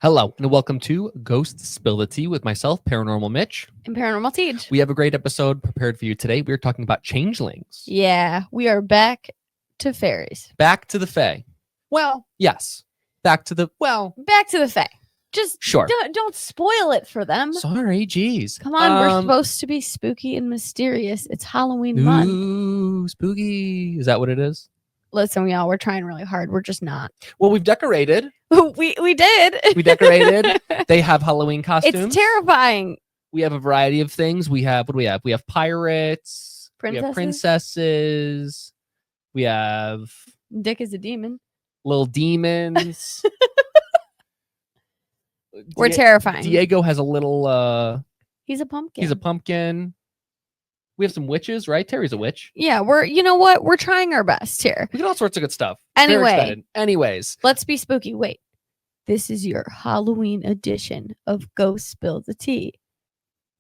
Hello, and welcome to Ghost Spill the Tea with myself, Paranormal Mitch. And Paranormal Teach. We have a great episode prepared for you today. We're talking about changelings. Yeah, we are back to fairies. Back to the Fae. Well, yes. Back to the, Back to the Fae. Just sure. don't spoil it for them. Sorry, geez. Come on, we're supposed to be spooky and mysterious. It's Halloween month. Ooh, spooky. Is that what it is? Listen, y'all, we're trying really hard. We're just not. Well, we've decorated. we did. We decorated. They have Halloween costumes. It's terrifying. We have a variety of things. We have, what do we have? We have pirates. We have princesses. We have Dick is a demon. little demons. We're terrifying. Diego has a little He's a pumpkin. He's a pumpkin. We have some witches, right? Terry's a witch. Yeah, you know what? We're trying our best here. We got all sorts of good stuff. Anyways, let's be spooky. Wait. This is your Halloween edition of Go Spill the Tea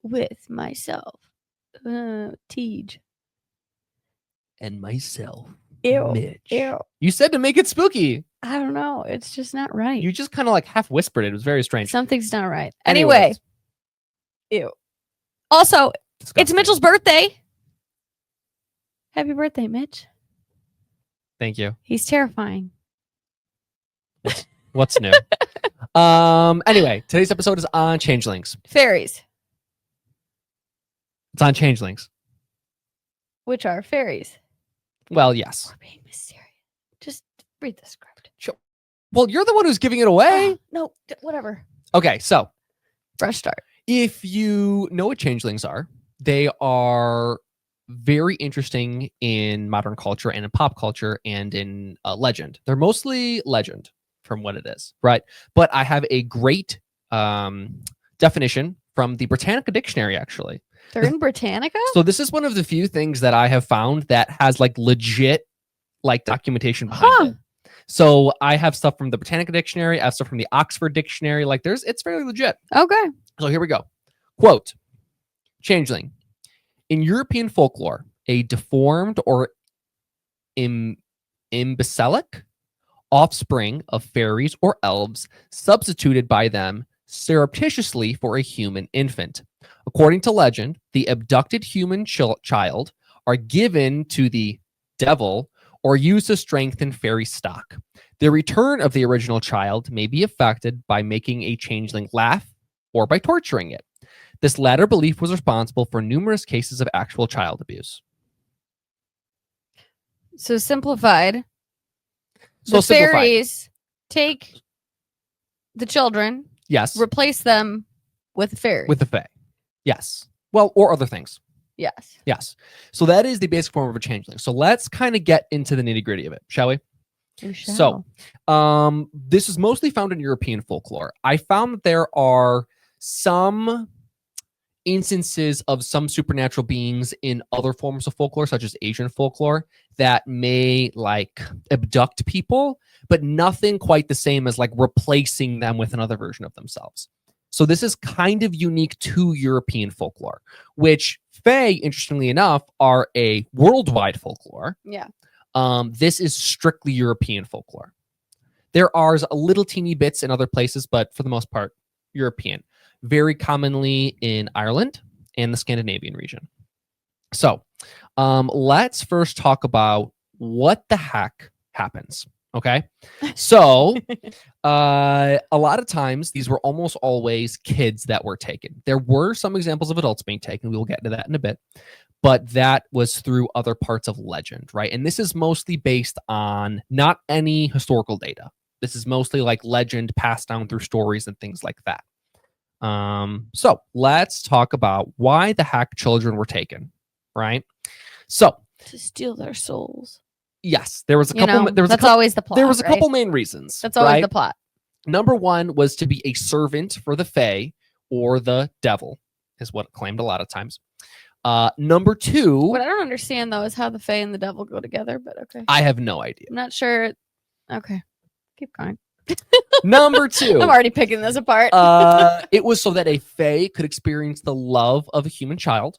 with myself, Tej. And myself, Ew. Mitch. Ew. You said to make it spooky. I don't know. It's just not right. You just kind of like half whispered it. It was very strange. Something's not right. Anyways. Anyway. Ew. Also, Disgusting. it's Mitchell's birthday. Happy birthday, Mitch. Thank you. He's terrifying. What's new? Anyway, today's episode is on changelings. Fairies. It's on changelings. Which are fairies. Well, yes. We're being mysterious. Just read the script. Sure. Well, you're the one who's giving it away. No, whatever. Okay, so Fresh start. if you know what changelings are, they are very interesting in modern culture and in pop culture and in legend. They're mostly legend from what it is, right? But I have a great definition from the Britannica Dictionary, actually. They're in Britannica? So this is one of the few things that I have found that has like legit like documentation behind it. So I have stuff from the Britannica Dictionary. I have stuff from the Oxford Dictionary. Like it's fairly legit. Okay. So here we go. Quote, changeling. In European folklore, a deformed or imbecilic offspring of fairies or elves substituted by them surreptitiously for a human infant. According to legend, the abducted human child are given to the devil or used to strengthen fairy stock. The return of the original child may be affected by making a changeling laugh or by torturing it. This latter belief was responsible for numerous cases of actual child abuse. So simplified. The fairies take the children, yes, replace them with a fairy. with the fae. Yes. Well, or other things. Yes. Yes. So that is the basic form of a changeling. So let's kind of get into the nitty-gritty of it, shall we? We shall. So, this is mostly found in European folklore. I found that there are some instances of some supernatural beings in other forms of folklore, such as Asian folklore, that may like abduct people, but nothing quite the same as like replacing them with another version of themselves. So this is kind of unique to European folklore, which fae, interestingly enough, are a worldwide folklore. Yeah. This is strictly European folklore. There are a little teeny bits in other places, but for the most part, European. Very commonly in Ireland and the Scandinavian region. So let's first talk about what the heck happens. Okay. So a lot of times these were almost always kids that were taken. There were some examples of adults being taken. We will get into that in a bit. But that was through other parts of legend, right? And this is mostly based on not any historical data. This is mostly like legend passed down through stories and things like that. So let's talk about why the heck children were taken, right? So to steal their souls. Yes, there was a couple. That's always the plot. There was a right? couple main reasons. That's always right? the plot. Number one was to be a servant for the fae or the devil, is what it claimed a lot of times. Number two. What I don't understand though is how the fae and the devil go together. But okay, I have no idea. I'm not sure. Okay, keep going. Number two. I'm already picking this apart. It was so that a fae could experience the love of a human child,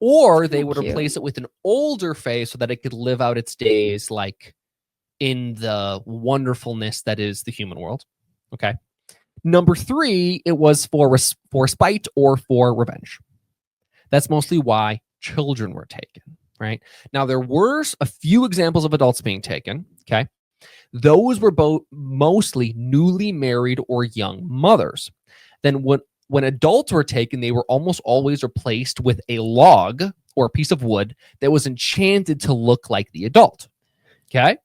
or they would replace it with an older fae so that it could live out its days like in the wonderfulness that is the human world. Okay. Number 3, it was for spite or for revenge. That's mostly why children were taken, right? Now, there were a few examples of adults being taken, okay? Those were mostly newly married or young mothers. Then when adults were taken, they were almost always replaced with a log or a piece of wood that was enchanted to look like the adult, okay?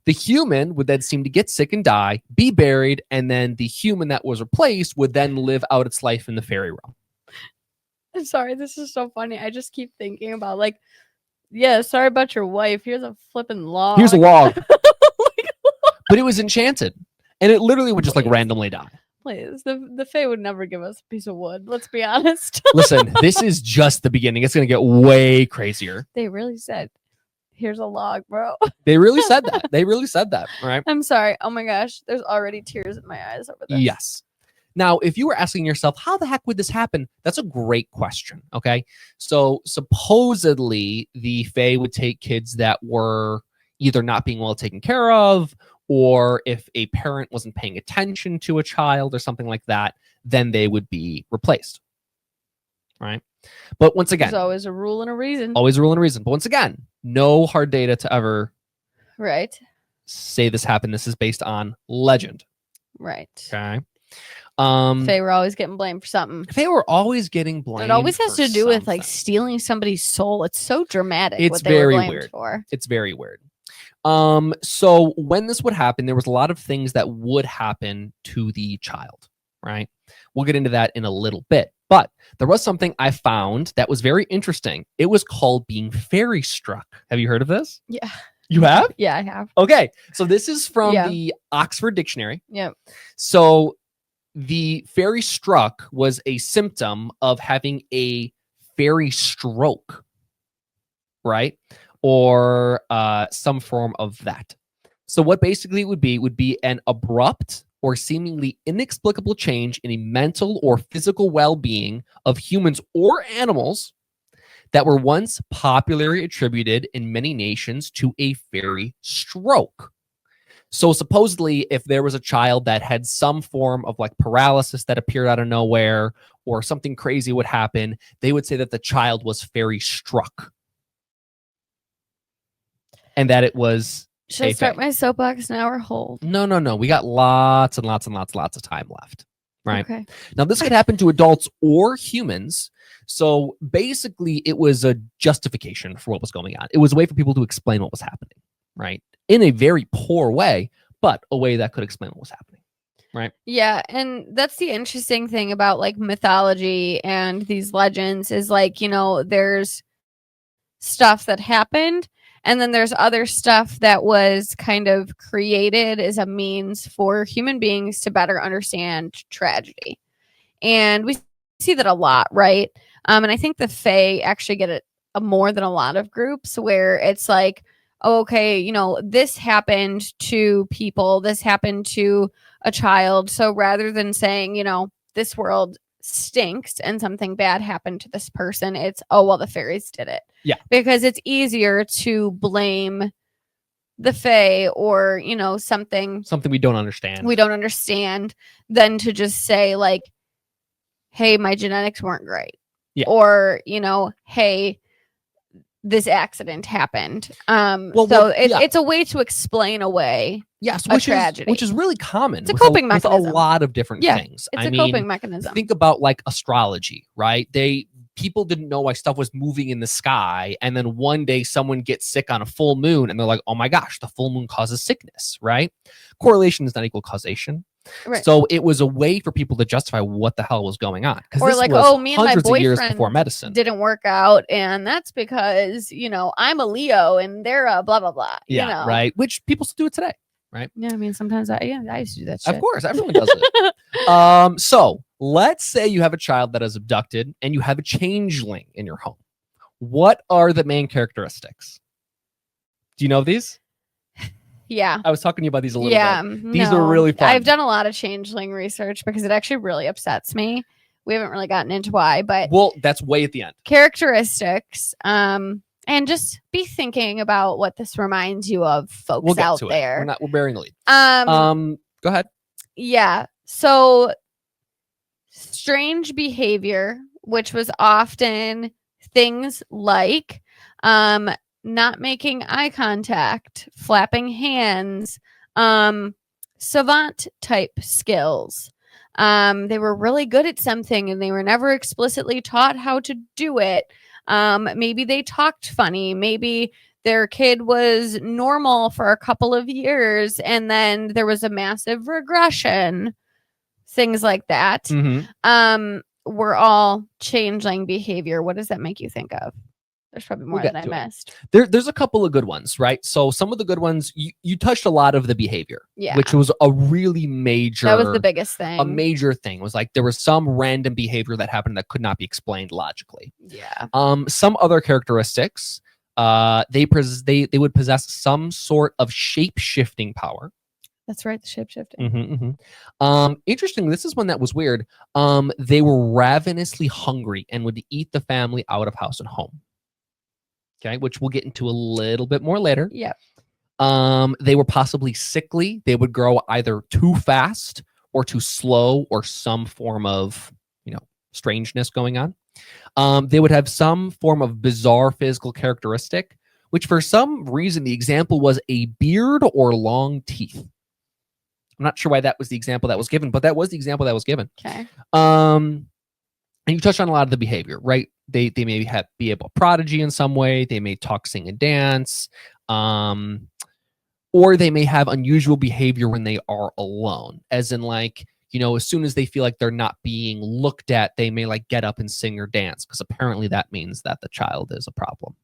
The human would then seem to get sick and die, be buried, and then the human that was replaced would then live out its life in the fairy realm. I'm sorry, this is so funny. I just keep thinking about like, yeah, sorry about your wife. Here's a flipping log. Here's a log. But it was enchanted. And it literally would just like randomly die. Please. The Fae would never give us a piece of wood. Let's be honest. Listen, this is just the beginning. It's going to get way crazier. They really said, here's a log, bro. They really said that. They really said that. All right. I'm sorry. Oh my gosh. There's already tears in my eyes over this. Yes. Now, if you were asking yourself, how the heck would this happen? That's a great question. Okay. So supposedly the Fae would take kids that were either not being well taken care of, or if a parent wasn't paying attention to a child or something like that, then they would be replaced. Right. But once again, there's always a rule and a reason. Always a rule and a reason. But once again, no hard data to ever say this happened. This is based on legend. Right. Okay. Fae were always getting blamed for something. Fae were always getting blamed. It always has to do with like something. stealing somebody's soul. It's so dramatic. It's what they very were blamed weird. For. It's very weird. So when this would happen, there was a lot of things that would happen to the child, right? We'll get into that in a little bit. But there was something I found that was very interesting. It was called being fairy struck. Have you heard of this? Yeah. You have? Yeah, I have. Okay. So this is from the Oxford Dictionary. Yep. So the fairy struck was a symptom of having a fairy stroke, right? Or some form of that. So what basically it would be an abrupt or seemingly inexplicable change in a mental or physical well-being of humans or animals that were once popularly attributed in many nations to a fairy stroke. So supposedly, if there was a child that had some form of like paralysis that appeared out of nowhere or something crazy would happen, they would say that the child was fairy struck. And that it was. Should I start my soapbox now or hold? No. We got lots and lots of time left. Right. Okay. Now, this could happen to adults or humans. So basically, it was a justification for what was going on. It was a way for people to explain what was happening. Right. In a very poor way, but a way that could explain what was happening. Right. Yeah. And that's the interesting thing about like mythology and these legends is like, you know, there's stuff that happened. And then there's other stuff that was kind of created as a means for human beings to better understand tragedy. And we see that a lot, right? And I think the Fae actually get it more than a lot of groups where it's like, oh, okay, you know, this happened to people, this happened to a child. So rather than saying, you know, this world stinks and something bad happened to this person, it's, oh, well, the fairies did it. Yeah. Because it's easier to blame the Fae or, you know, something we don't understand. We don't understand than to just say like, hey, my genetics weren't great. Yeah. Or, you know, hey, this accident happened. It's a way to explain away tragedy. Which is really common. It's a coping mechanism. With a lot of different things. It's a coping mechanism. Think about like astrology, right? People didn't know why stuff was moving in the sky, and then one day someone gets sick on a full moon, and they're like, "Oh my gosh, the full moon causes sickness," right? Correlation is not equal causation. Right. So it was a way for people to justify what the hell was going on. Or like, oh, me and my boyfriend of years before medicine didn't work out, and that's because, you know, I'm a Leo and they're a blah blah blah. Yeah, you know? Right. Which people still do it today, right? Yeah, I mean, sometimes I used to do that shit. Of course, everyone does it. So let's say you have a child that is abducted and you have a changeling in your home. What are the main characteristics? Do you know these? Yeah. I was talking to you about these a little bit. These are really fun. I've done a lot of changeling research because it actually really upsets me. We haven't really gotten into why, but well, that's way at the end. Characteristics, and just be thinking about what this reminds you of, folks out there. We're bearing the lead. Go ahead. Yeah. So strange behavior, which was often things like not making eye contact, flapping hands, savant type skills. They were really good at something and they were never explicitly taught how to do it. Maybe they talked funny. Maybe their kid was normal for a couple of years and then there was a massive regression. Things like that. Were all changeling behavior. What does that make you think of? There's probably more that I missed. There's a couple of good ones, right? So some of the good ones, you touched a lot of the behavior, Yeah. which was a really major. That was the biggest thing. A major thing was like there was some random behavior that happened that could not be explained logically. Yeah. Some other characteristics, they would possess some sort of shape-shifting power. That's right, the shape-shifting. Interesting. This is one that was weird. They were ravenously hungry and would eat the family out of house and home. Okay, which we'll get into a little bit more later. Yep. They were possibly sickly. They would grow either too fast or too slow, or some form of, strangeness going on. They would have some form of bizarre physical characteristic, which for some reason the example was a beard or long teeth. I'm not sure why that was the example that was given, but that was the example that was given. Okay. And you touched on a lot of the behavior, right? They may be able to prodigy in some way. They may talk, sing, and dance. Or they may have unusual behavior when they are alone, as in like, as soon as they feel like they're not being looked at, they may like get up and sing or dance, because apparently that means that the child is a problem.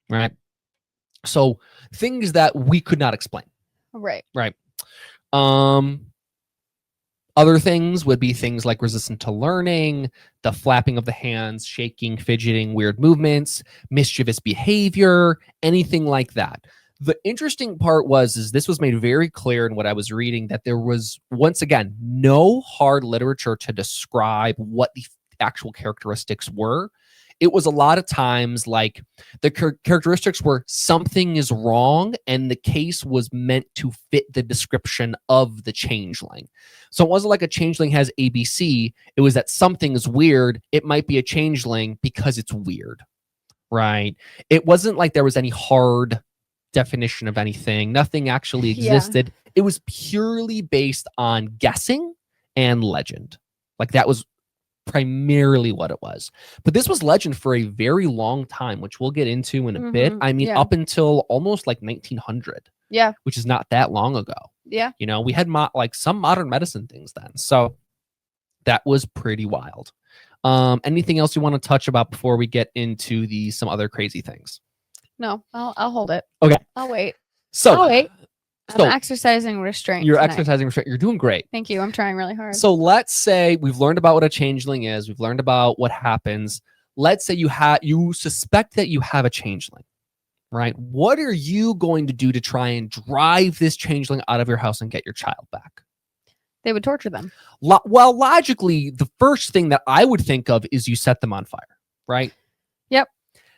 Right? So things that we could not explain. Right. Other things would be things like resistant to learning, the flapping of the hands, shaking, fidgeting, weird movements, mischievous behavior, anything like that. The interesting part is this was made very clear in what I was reading, that there was, once again, no hard literature to describe what the actual characteristics were. It was a lot of times like the characteristics were something is wrong, and the case was meant to fit the description of the changeling. So it wasn't like a changeling has ABC. It was that something is weird. It might be a changeling because it's weird, right? It wasn't like there was any hard definition of anything. Nothing actually existed. Yeah. It was purely based on guessing and legend. Like that was primarily what it was. But this was legend for a very long time, which we'll get into in a bit. I mean, up until almost like 1900. Yeah. Which is not that long ago. Yeah. We had like some modern medicine things then. So that was pretty wild. Anything else you want to touch about before we get into some other crazy things? No, I'll hold it. Okay. I'll wait. I'll wait. I'm exercising restraint. You're exercising restraint. You're doing great. Thank you. I'm trying really hard. So let's say we've learned about what a changeling is. We've learned about what happens. Let's say you suspect that you have a changeling, right? What are you going to do to try and drive this changeling out of your house and get your child back? They would torture them. Well, logically, the first thing that I would think of is you set them on fire, right? Yep.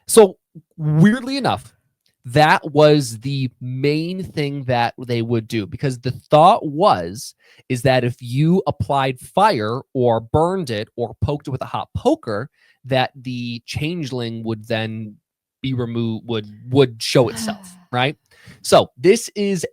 So weirdly enough, that was the main thing that they would do, because the thought is that if you applied fire or burned it or poked it with a hot poker, that the changeling would then be removed, would show itself, right? So this is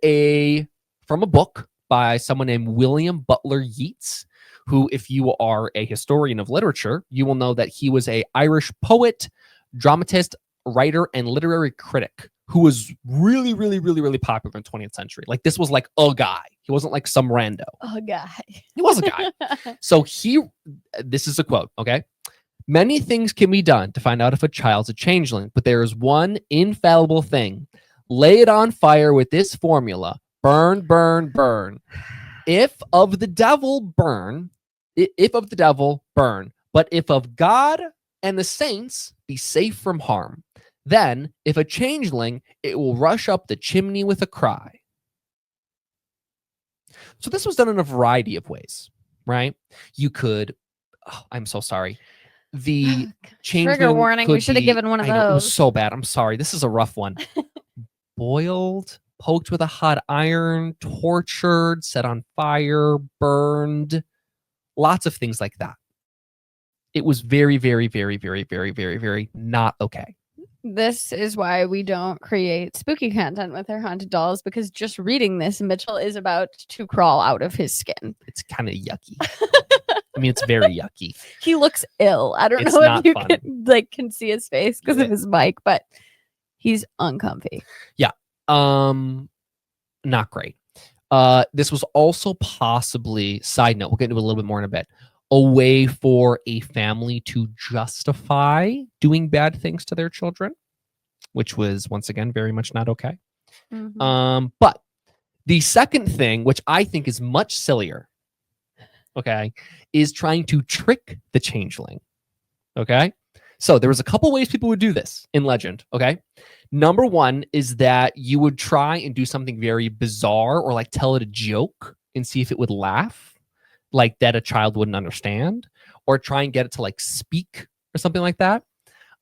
from a book by someone named William Butler Yeats, who, if you are a historian of literature, you will know that he was an Irish poet, dramatist, writer, and literary critic who was really, really, really, really popular in the 20th century. Like this was like a guy. He wasn't like some rando. A guy. He was a guy. So this is a quote, okay? Many things can be done to find out if a child's a changeling, but there is one infallible thing. Lay it on fire with this formula. Burn, burn, burn. If of the devil, burn. If of the devil, burn. But if of God and the saints, be safe from harm. Then, if a changeling, it will rush up the chimney with a cry. So this was done in a variety of ways, right? You could, I'm so sorry. The changeling trigger warning. We should have given one of those. It was so bad. I'm sorry. This is a rough one. Boiled poked with a hot iron, tortured, set on fire, burned, lots of things like that. It was very, very, very, very, very, very, very not okay. This is why we don't create spooky content with our haunted dolls, because just reading this, Mitchell is about to crawl out of his skin. It's kind of yucky. I mean, it's very yucky. He looks ill. I don't It's know not if you fun. can see his face because of his mic, but he's uncomfy. Yeah. Not great. This was also possibly, side note, we'll get into a little bit more in a bit, a way for a family to justify doing bad things to their children, which was, once again, very much not okay. But the second thing, which I think is much sillier, okay, is trying to trick the changeling. Okay. So there was a couple ways people would do this in legend. Okay. Number one is that you would try and do something very bizarre, or like tell it a joke and see if it would laugh, like that a child wouldn't understand, or try and get it to like speak or something like that.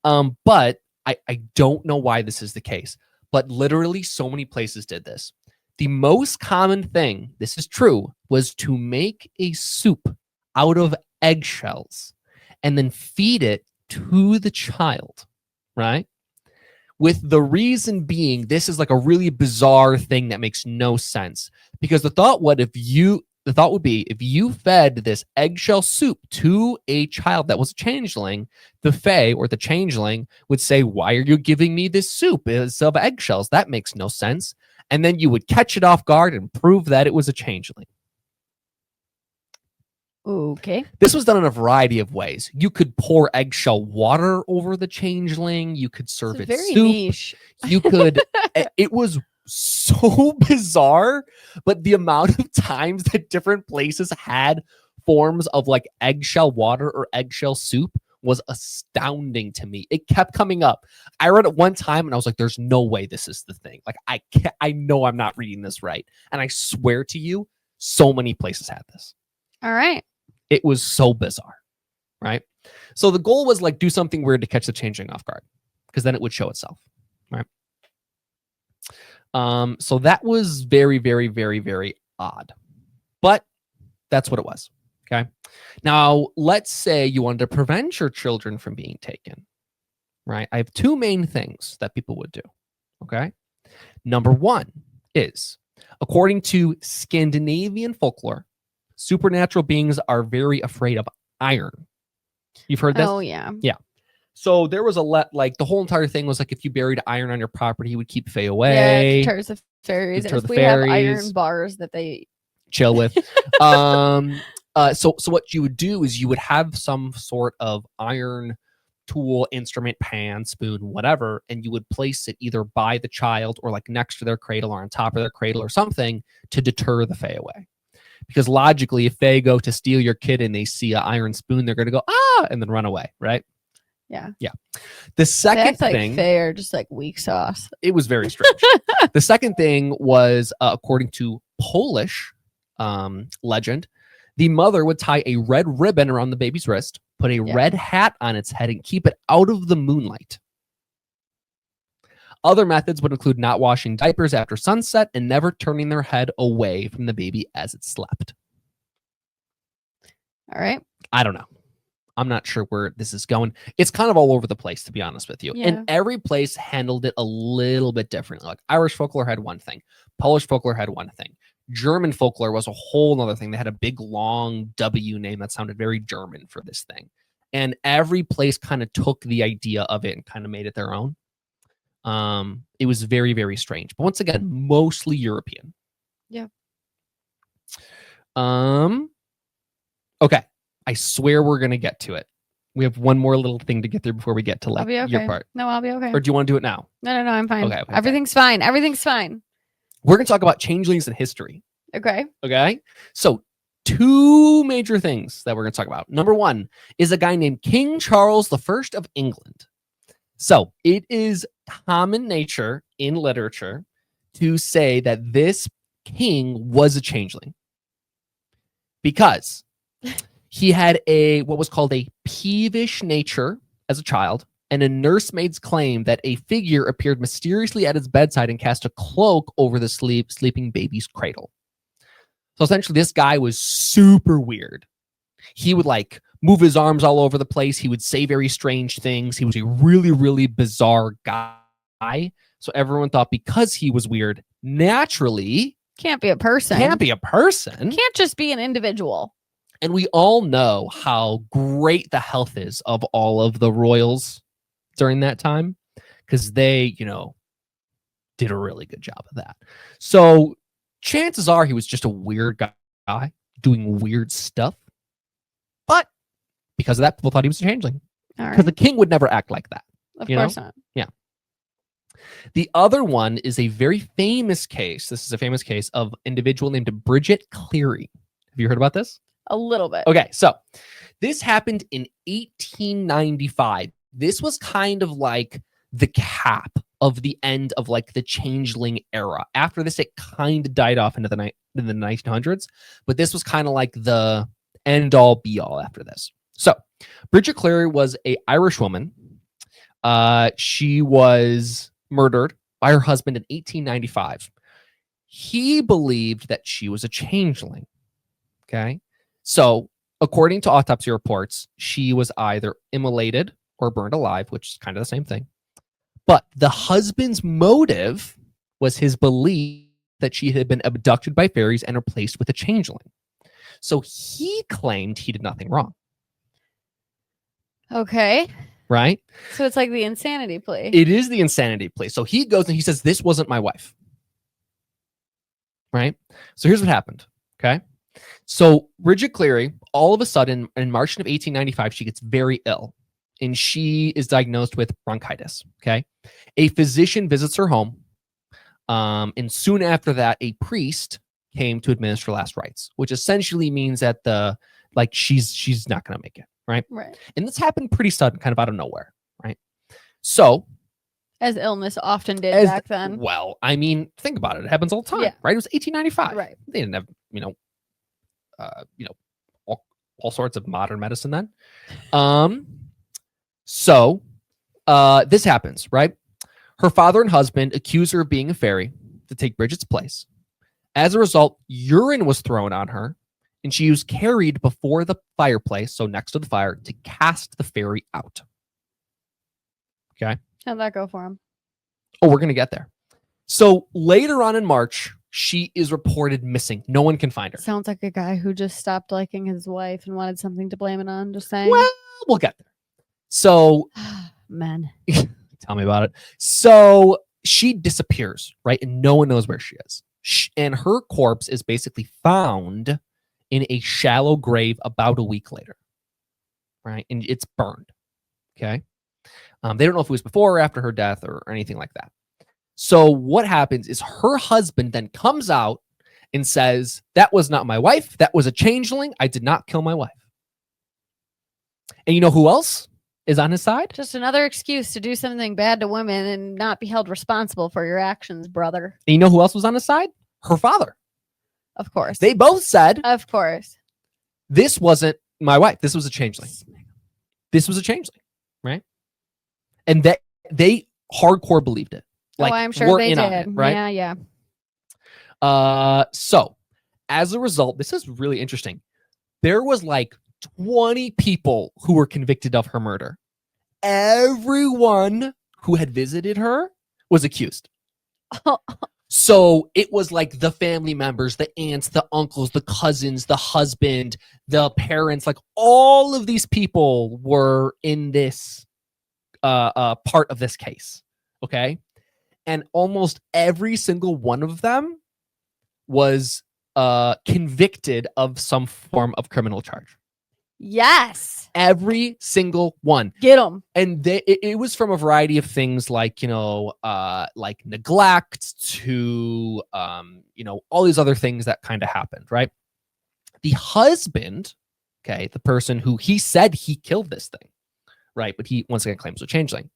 But I don't know why this is the case, but literally so many places did this. The most common thing, this is true, was to make a soup out of eggshells and then feed it to the child, right? With the reason being, this is like a really bizarre thing that makes no sense. Because the thought would be if you fed this eggshell soup to a child that was a changeling, the fae or the changeling would say, "Why are you giving me this soup? It's of eggshells. That makes no sense." And then you would catch it off guard and prove that it was a changeling. Okay. This was done in a variety of ways. You could pour eggshell water over the changeling. You could serve it very soup. niche. You could. It was so bizarre, but the amount of times that different places had forms of like eggshell water or eggshell soup was astounding to me. It kept coming up. I read it one time and I was like, there's no way this is the thing. Like, I know I'm not reading this right. And I swear to you, so many places had this. All right. It was so bizarre, right? So the goal was like do something weird to catch the changeling off guard, because then it would show itself, right? So that was very, very, very, very odd, but that's what it was. Okay. Now let's say you wanted to prevent your children from being taken, right? I have two main things that people would do. Okay. Number one is, according to Scandinavian folklore, supernatural beings are very afraid of iron. You've heard this? Oh, yeah. Yeah. So there was like the whole entire thing was like, if you buried iron on your property, he would keep fae away. Yeah, it deters the fairies. Deter And if the we have fairies. iron bars that they Chill with. So what you would do is you would have some sort of iron tool, instrument, pan, spoon, whatever, and you would place it either by the child or like next to their cradle or on top of their cradle or something to deter the fae away. Because logically, if fae go to steal your kid and they see an iron spoon, they're going to go, ah, and then run away, right? Yeah. Yeah. The second That's thing, like fair, just like weak sauce. it was very strange. The second thing was, according to Polish legend, the mother would tie a red ribbon around the baby's wrist, put a red hat on its head, and keep it out of the moonlight. Other methods would include not washing diapers after sunset and never turning their head away from the baby as it slept. All right. I don't know. I'm not sure where this is going. It's kind of all over the place, to be honest with you. Yeah. And every place handled it a little bit differently. Like Irish folklore had one thing. Polish folklore had one thing. German folklore was a whole other thing. They had a big, long W name that sounded very German for this thing. And every place kind of took the idea of it and kind of made it their own. It was very, very strange. But once again, mostly European. Yeah. Okay. I swear we're going to get to it. We have one more little thing to get through before we get to I'll like be okay. your part. No, I'll be okay. Or do you want to do it now? No, I'm fine. Okay. Everything's fine. Everything's fine. We're going to talk about changelings in history. Okay. Okay. So two major things that we're going to talk about. Number one is a guy named King Charles I of England. So it is common nature in literature to say that this king was a changeling because he had what was called a peevish nature as a child, and a nursemaid's claim that a figure appeared mysteriously at his bedside and cast a cloak over the sleeping baby's cradle. So essentially, this guy was super weird. He would like move his arms all over the place. He would say very strange things. He was a really, really bizarre guy. So everyone thought because he was weird, naturally Can't be a person. can't be a person. Can't just be an individual. And we all know how great the health is of all of the royals during that time, because they, did a really good job of that. So chances are he was just a weird guy doing weird stuff. But because of that, people thought he was a changeling. All Because right. the king would never act like that. Of you course know? not. The other one is a very famous case. This is a famous case of an individual named Bridget Cleary. Have you heard about this? A little bit. Okay, so this happened in 1895. This was kind of like the cap of the end of like the changeling era. After this, it kind of died off into the 1900s, but this was kind of like the end all be all after this. So Bridget Cleary was a Irish woman. She was murdered by her husband in 1895. He believed that she was a changeling. Okay. So according to autopsy reports, she was either immolated or burned alive, which is kind of the same thing. But the husband's motive was his belief that she had been abducted by fairies and replaced with a changeling. So he claimed he did nothing wrong. Okay. Right? So it's like the insanity plea. It is the insanity plea. So he goes and he says, this wasn't my wife. Right? So here's what happened. Okay. So Bridget Cleary, all of a sudden in March of 1895, she gets very ill and she is diagnosed with bronchitis. Okay. A physician visits her home. And soon after that, a priest came to administer last rites, which essentially means that she's not going to make it. Right. Right. And this happened pretty sudden, kind of out of nowhere. Right. So As illness often did back then. well, I mean, think about it. It happens all the time. Yeah. Right. It was 1895. Right. They didn't have, all sorts of modern medicine then. So this happens, right? Her father and husband accuse her of being a fairy to take Bridget's place. As a result, urine was thrown on her, and she was carried before the fireplace, so next to the fire, to cast the fairy out. Okay. How'd that go for him? Oh, we're going to get there. So later on in March, she is reported missing. No one can find her. Sounds like a guy who just stopped liking his wife and wanted something to blame it on. Just saying. Well, we'll get there. So Men. tell me about it. So she disappears, right? And no one knows where she is. And her corpse is basically found in a shallow grave about a week later, right? And it's burned. Okay. They don't know if it was before or after her death or anything like that. So what happens is her husband then comes out and says, that was not my wife. That was a changeling. I did not kill my wife. And you know who else is on his side? Just another excuse to do something bad to women and not be held responsible for your actions, brother. And you know who else was on his side? Her father. Of course. They both said, Of course. this wasn't my wife. This was a changeling. This was a changeling, right? And that they hardcore believed it. Like, I'm sure we're they in on did. it, right? Yeah. So as a result, this is really interesting. There was like 20 people who were convicted of her murder. Everyone who had visited her was accused. So it was like the family members, the aunts, the uncles, the cousins, the husband, the parents, like all of these people were in this part of this case. Okay. And almost every single one of them was convicted of some form of criminal charge. Yes. Every single one. Get them. And it was from a variety of things like, like neglect to, all these other things that kind of happened, right? The husband, okay, the person who he said he killed this thing, right? But he once again claims a changeling.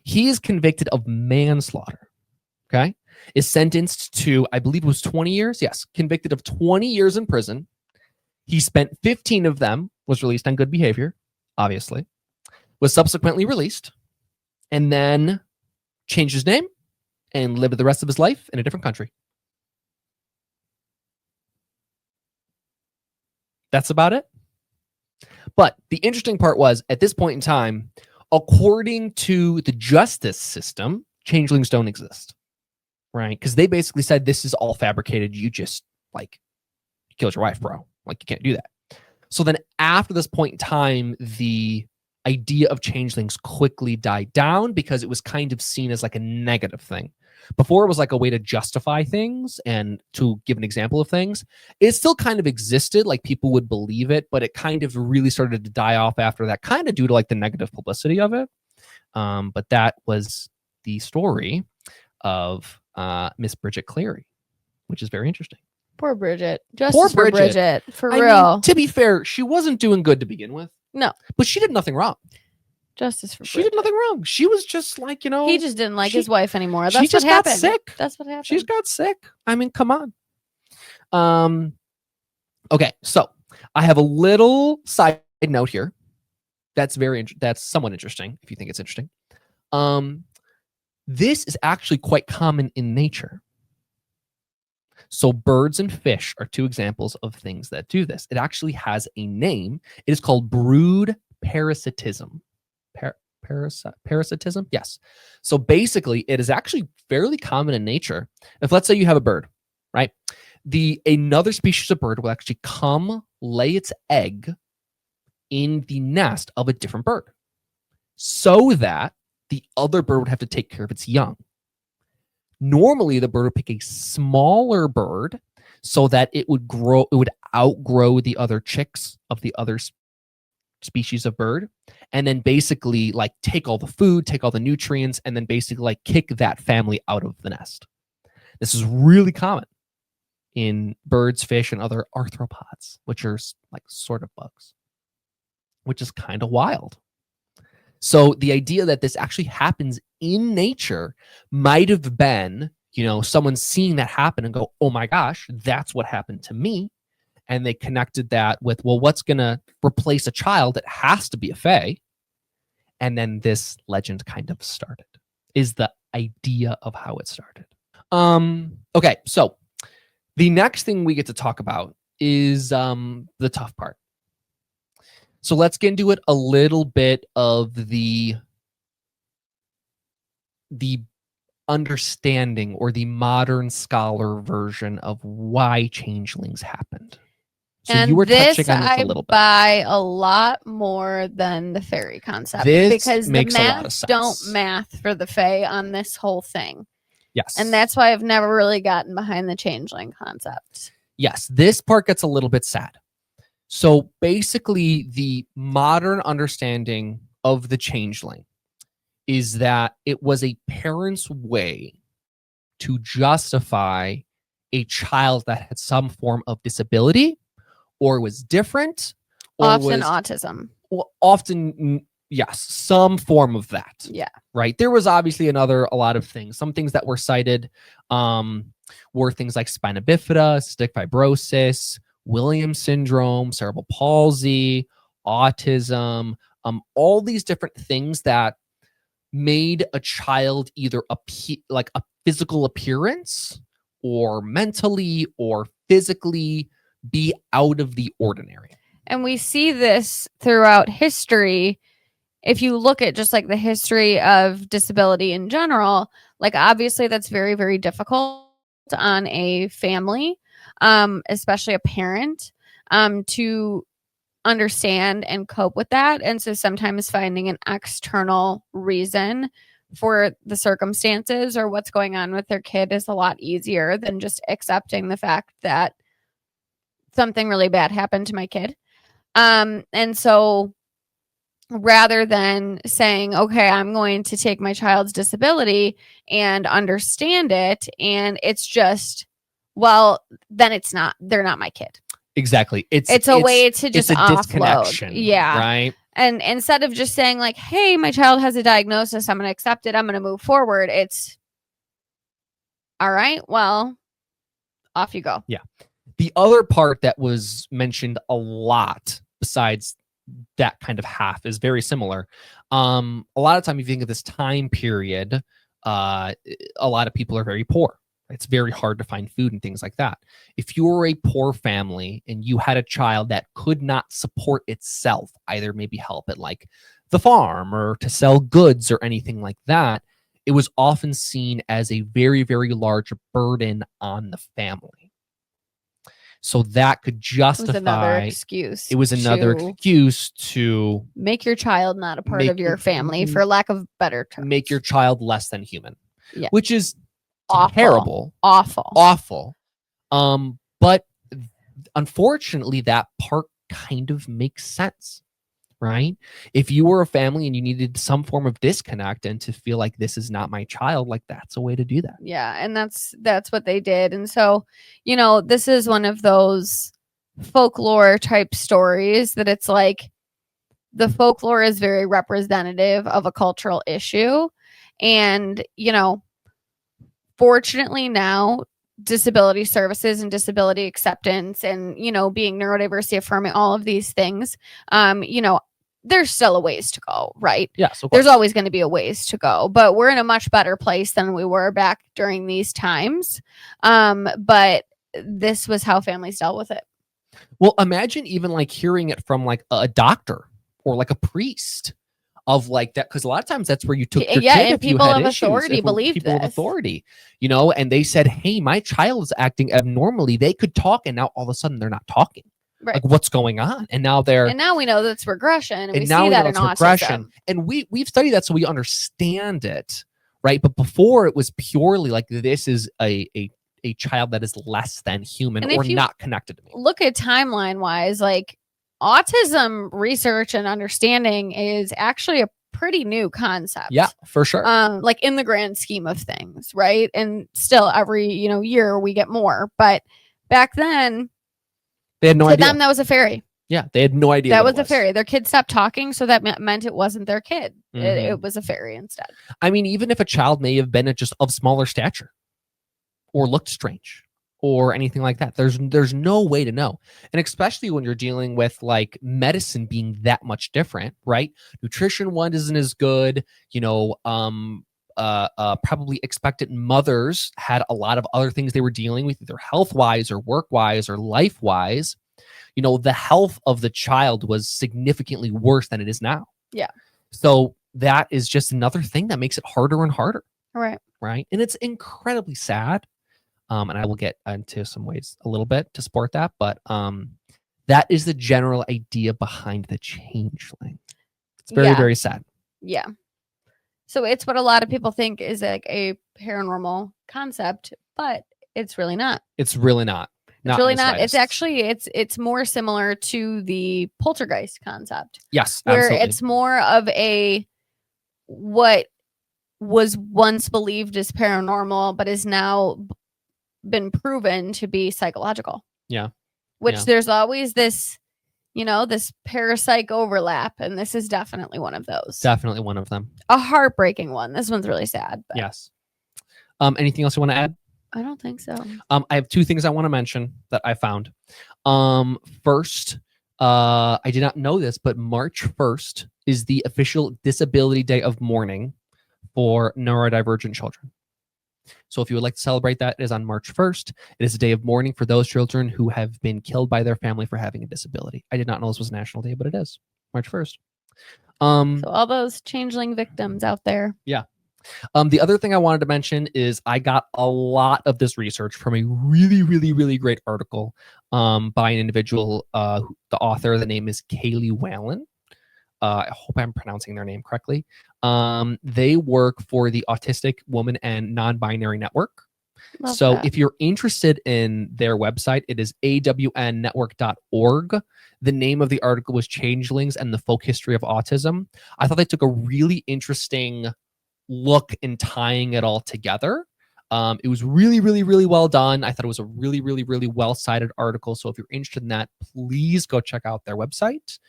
He is convicted of manslaughter, okay? Is sentenced to, I believe it was 20 years. Yes, convicted of 20 years in prison. He spent 15 of them, was released on good behavior, obviously, was subsequently released, and then changed his name and lived the rest of his life in a different country. That's about it. But the interesting part was, at this point in time, according to the justice system, changelings don't exist, right? Because they basically said this is all fabricated. You just like killed your wife, bro. Like, you can't do that. So then after this point in time, the idea of changelings quickly died down because it was kind of seen as like a negative thing. Before, it was like a way to justify things and to give an example of things. It still kind of existed, like people would believe it, but it kind of really started to die off after that, kind of due to like the negative publicity of it. But that was the story of Miss Bridget Clary, which is very interesting. Poor Bridget. Justice for Bridget. For I real. mean, to be fair, she wasn't doing good to begin with. No. But she did nothing wrong. Justice for She did nothing wrong. She was just like, he just didn't like his wife anymore. That's she just what happened. got sick. That's what happened. She's got sick. I mean, come on. Okay, so I have a little side note here. That's somewhat interesting if you think it's interesting. This is actually quite common in nature. So birds and fish are two examples of things that do this. It actually has a name. It is called brood parasitism. Parasitism? Yes. So basically, it is actually fairly common in nature. If, let's say, you have a bird, right? Another species of bird will actually come lay its egg in the nest of a different bird so that the other bird would have to take care of its young. Normally, the bird would pick a smaller bird so that it would outgrow the other chicks of the other species of bird, and then basically like take all the food, take all the nutrients, and then basically like kick that family out of the nest. This is really common in birds, fish, and other arthropods, which are like sort of bugs, which is kind of wild. So the idea that this actually happens in nature might have been, someone seeing that happen and go, oh my gosh, that's what happened to me. And they connected that with, well, what's going to replace a child? It has to be a fae. And then this legend kind of started, is the idea of how it started. Okay, so the next thing we get to talk about is the tough part. So let's get into it a little bit of the understanding or the modern scholar version of why changelings happened. So and you were this touching on this a little bit. I buy a lot more than the fairy concept because makes the a lot of math sense. don't math for the fae on this whole thing. Yes. And that's why I've never really gotten behind the changeling concept. Yes, this part gets a little bit sad. So basically, the modern understanding of the changeling is that it was a parent's way to justify a child that had some form of disability or was different. Or often autism. Well, often, yes, some form of that. Yeah. Right. There was obviously a lot of things. Some things that were cited were things like spina bifida, cystic fibrosis, Williams syndrome, cerebral palsy, autism, all these different things that made a child either like a physical appearance or mentally or physically be out of the ordinary. And we see this throughout history. If you look at just like the history of disability in general, like obviously that's very, very difficult on a family, especially a parent, to understand and cope with that. And so sometimes finding an external reason for the circumstances or what's going on with their kid is a lot easier than just accepting the fact that something really bad happened to my kid. And so rather than saying, okay, I'm going to take my child's disability and understand it, and it's just, well, then they're not my kid. Exactly. It's a way to just offload. Disconnection. Yeah. Right. And instead of just saying like, hey, my child has a diagnosis, I'm going to accept it, I'm going to move forward. It's all right. Well, off you go. Yeah. The other part that was mentioned a lot, besides that kind of half is very similar. A lot of time, if you think of this time period, a lot of people are very poor. It's very hard to find food and things like that. If you were a poor family and you had a child that could not support itself, either maybe help at like the farm or to sell goods or anything like that, it was often seen as a very, very large burden on the family. So that could justify. Excuse. It was another to excuse to make your child not a part make of your your- family, for lack of better terms. make your child less than human. Yeah. Which is Awful. terrible. Awful. But unfortunately, that part kind of makes sense, right? If you were a family and you needed some form of disconnect and to feel like this is not my child, like that's a way to do that. Yeah, and that's what they did. And so, this is one of those folklore type stories that it's like the folklore is very representative of a cultural issue. And, fortunately now disability services and disability acceptance and, being neurodiversity affirming, all of these things, there's still a ways to go, right? Yes, there's always going to be a ways to go, but we're in a much better place than we were back during these times. But this was how families dealt with it. Well, imagine even like hearing it from like a doctor or like a priest of like that, because a lot of times that's where you took your kid and if you people had of issues, authority if we're believed people of this. authority, and they said, hey, my child is acting abnormally. They could talk, and now all of a sudden they're not talking. Right. Like, what's going on? And now we know that's regression, and we now see we that know in it's autism. regression, and we've studied that, so we understand it, right? But before, it was purely like this is a child that is less than human or not connected to me. Look at timeline wise, like autism research and understanding is actually a pretty new concept. Yeah, for sure. Like in the grand scheme of things, right? And still every year we get more, but back then they had no idea. To them, that was a fairy. Yeah, they had no idea. That was a fairy. Their kid stopped talking, so that meant it wasn't their kid. Mm-hmm. It was a fairy instead. I mean, even if a child may have been just of smaller stature or looked strange or anything like that, there's no way to know. And especially when you're dealing with like medicine being that much different, right? Nutrition one isn't as good, probably expectant mothers had a lot of other things they were dealing with, either health-wise or work-wise or life-wise. The health of the child was significantly worse than it is now. Yeah. So that is just another thing that makes it harder and harder. Right. Right. And it's incredibly sad. And I will get into some ways a little bit to support that. But that is the general idea behind the changeling. It's very, very sad. Yeah. So it's what a lot of people think is like a paranormal concept, but it's really not. It's really not. It's really not. It's actually it's more similar to the poltergeist concept. Yes, where absolutely. It's more of what was once believed as paranormal, but is now been proven to be psychological. Yeah. Which there's always this, this parapsych overlap, and this is definitely one of those. Definitely one of them. A heartbreaking one. This one's really sad. But yes. Anything else you want to add? I don't think so. I have two things I want to mention that I found. First, I did not know this, but March 1st is the official Disability Day of Mourning for neurodivergent children. So if you would like to celebrate that, it is on March 1st. It is a day of mourning for those children who have been killed by their family for having a disability. I did not know this was a national day, but it is March 1st. So all those changeling victims out there. Yeah. The other thing I wanted to mention is I got a lot of this research from a really, really, really great article by an individual. The author, the name is Kaylee Whalen. I hope I'm pronouncing their name correctly. They work for the Autistic Woman and Non-Binary Network. If you're interested in their website, it is awnnetwork.org. The name of the article was Changelings and the Folk History of Autism. I thought they took a really interesting look in tying it all together. It was really, really, really well done. I thought it was a really, really, really well-cited article. So if you're interested in that, please go check out their website.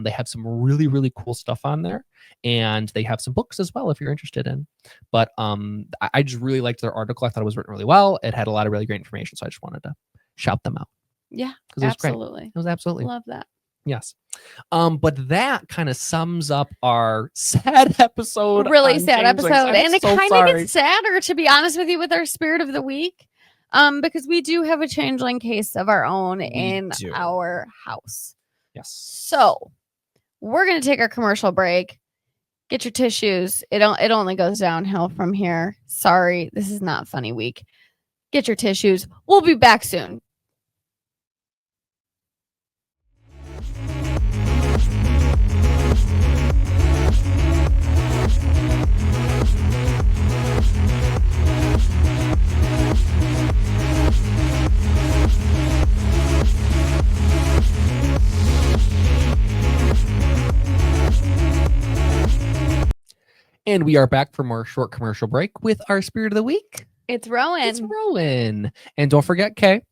They have some really, really cool stuff on there. And they have some books as well if you're interested in. But I just really liked their article. I thought it was written really well. It had a lot of really great information. So I just wanted to shout them out. Yeah, because it was absolutely. great. It was absolutely love that. Yes. But that kind of sums up our sad episode. Really on sad Changelings. episode. I'm And it so kind of sorry. gets sadder, to be honest with you, with our spirit of the week. Because we do have a changeling case of our own in do. our house. Yes. So we're gonna take our commercial break. Get your tissues. It only goes downhill from here. Sorry, this is not funny week. Get your tissues. We'll be back soon. And we are back from our short commercial break with our spirit of the week. It's Rowan. It's Rowan. And don't forget Kay.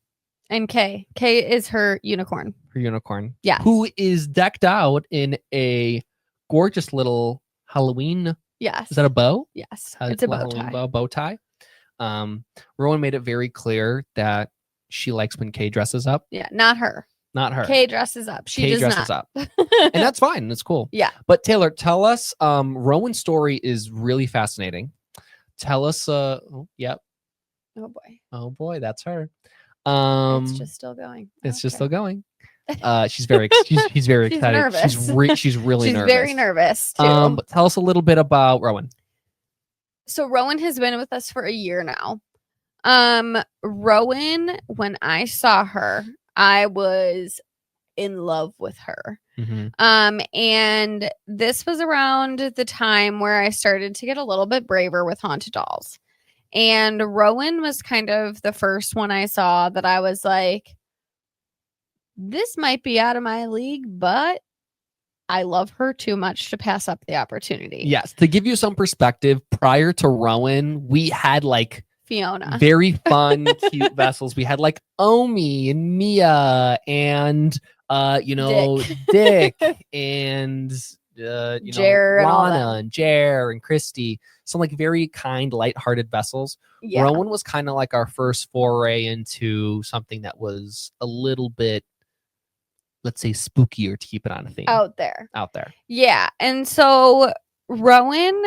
And Kay. Kay is her unicorn. Her unicorn. Yes. Who is decked out in a gorgeous little Halloween. Yes. Is that a bow? Yes. It's a bow tie. Bow tie. Rowan made it very clear that she likes when Kay dresses up. Yeah, not her. Not her. Kay dresses up. She Kay does dresses not. up. And that's fine. That's cool. Yeah. But Taylor, tell us, Rowan's story is really fascinating. Tell us, yep. Oh boy. Oh boy, that's her. It's just still going. It's just still going. She's very excited. She's nervous. She's really She's nervous. very nervous too. But tell us a little bit about Rowan. So Rowan has been with us for a year now. Rowan, when I saw her, I was in love with her. Mm-hmm. And this was around the time where I started to get a little bit braver with haunted dolls. And Rowan was kind of the first one I saw that I was like, this might be out of my league, but I love her too much to pass up the opportunity. Yes. To give you some perspective, prior to Rowan, we had like Fiona. Very fun, cute vessels. We had like Omi and Mia and Dick and Jer and all Lana that. and Jer and Christy. Some like very kind, lighthearted vessels. Yeah. Rowan was kind of like our first foray into something that was a little bit, let's say, spookier, to keep it on a theme. Out there. Yeah. And so Rowan,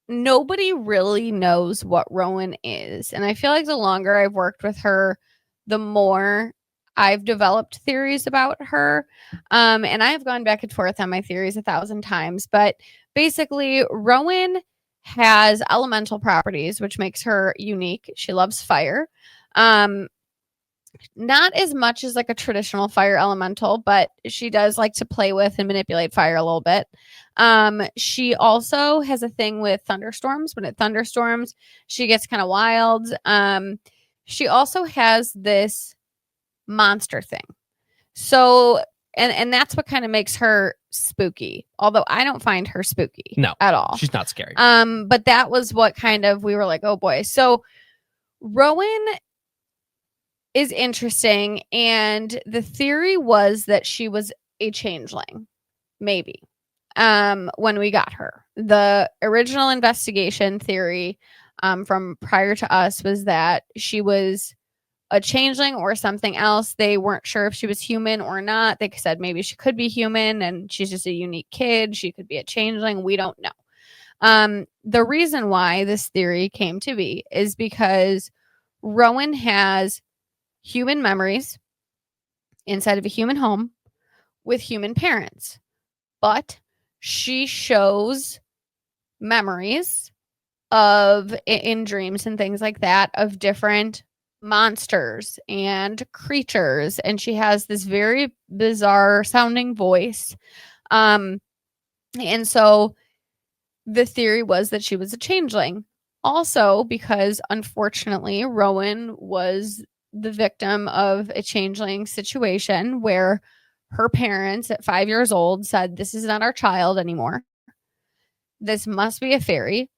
nobody really knows what Rowan is. And I feel like the longer I've worked with her, the more I've developed theories about her. And I've gone back and forth on my theories 1,000 times. But basically, Rowan has elemental properties, which makes her unique. She loves fire. Not as much as like a traditional fire elemental, but she does like to play with and manipulate fire a little bit. She also has a thing with thunderstorms. When it thunderstorms, she gets kind of wild. She also has this monster thing. So, and that's what kind of makes her spooky. Although I don't find her spooky. No, at all. She's not scary. But that was what kind of, we were like, oh boy. So Rowan is interesting, and the theory was that she was a changeling, maybe, when we got her. The original investigation theory from prior to us was that she was a changeling or something else. They weren't sure if she was human or not. They said maybe she could be human and she's just a unique kid. She could be a changeling. We don't know. The reason why this theory came to be is because Rowan has human memories inside of a human home with human parents, but she shows memories of, in dreams and things like that, of different monsters and creatures, and she has this very bizarre sounding voice. And so the theory was that she was a changeling, also because unfortunately Rowan was the victim of a changeling situation where her parents at 5 years old said, this is not our child anymore. This must be a fairy.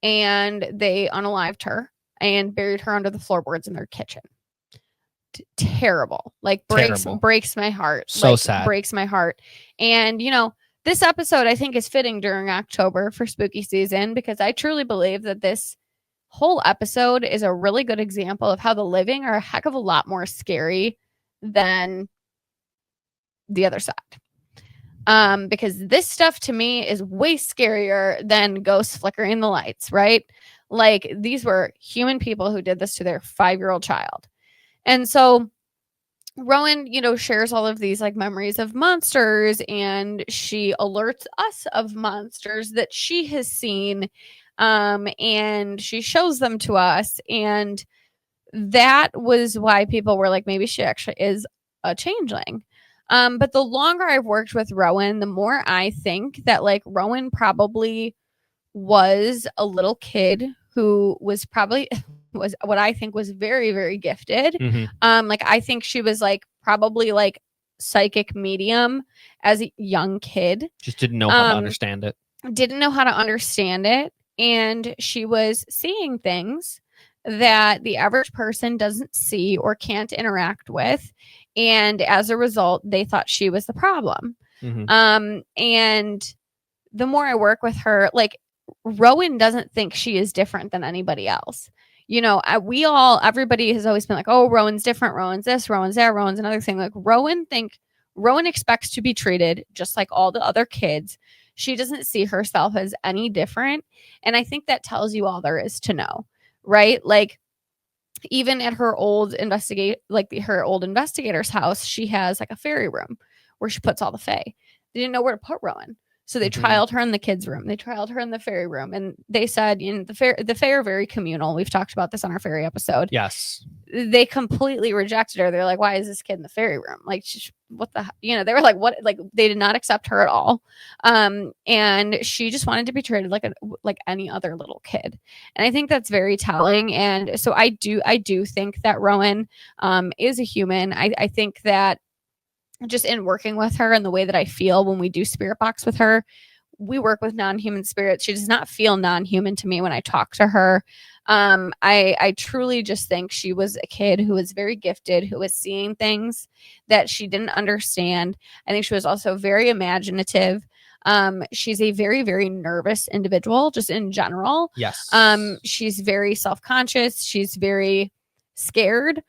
And they unalived her and buried her under the floorboards in their kitchen. Terrible. Like breaks my heart. So like, sad. Breaks my heart. And this episode I think is fitting during October for spooky season, because I truly believe that this whole episode is a really good example of how the living are a heck of a lot more scary than the other side. Because this stuff to me is way scarier than ghosts flickering the lights, right? Like these were human people who did this to their 5-year-old child. And so Rowan, shares all of these like memories of monsters, and she alerts us of monsters that she has seen. And she shows them to us. And that was why people were like, maybe she actually is a changeling. But the longer I've worked with Rowan, the more I think that like Rowan probably was a little kid who was probably was what I think was very, very gifted. Like I think she was like probably like psychic medium as a young kid. Just didn't know how to understand it. Didn't know how to understand it. And she was seeing things that the average person doesn't see or can't interact with. And as a result, they thought she was the problem. And the more I work with her, like Rowan doesn't think she is different than anybody else. Everybody has always been like, oh, Rowan's different. Rowan's this, Rowan's that, Rowan's another thing. Like Rowan expects to be treated just like all the other kids. She doesn't see herself as any different. And I think that tells you all there is to know, right? Like even at her old investigator's house, she has like a fairy room where she puts all the fae. They didn't know where to put Rowan. So they trialed her in the kids' room. They trialed her in the fairy room. And they said, the fae are very communal. We've talked about this on our fairy episode. Yes. They completely rejected her. They're like, why is this kid in the fairy room? Like, what the, they were like, what? Like, they did not accept her at all. And she just wanted to be treated like any other little kid. And I think that's very telling. And so I do think that Rowan is a human. I think that just in working with her and the way that I feel when we do spirit box with her, we work with non-human spirits. She does not feel non-human to me when I talk to her. I truly just think she was a kid who was very gifted, who was seeing things that she didn't understand. I think she was also very imaginative. She's a very, very nervous individual, just in general. Yes. She's very self-conscious. She's very scared.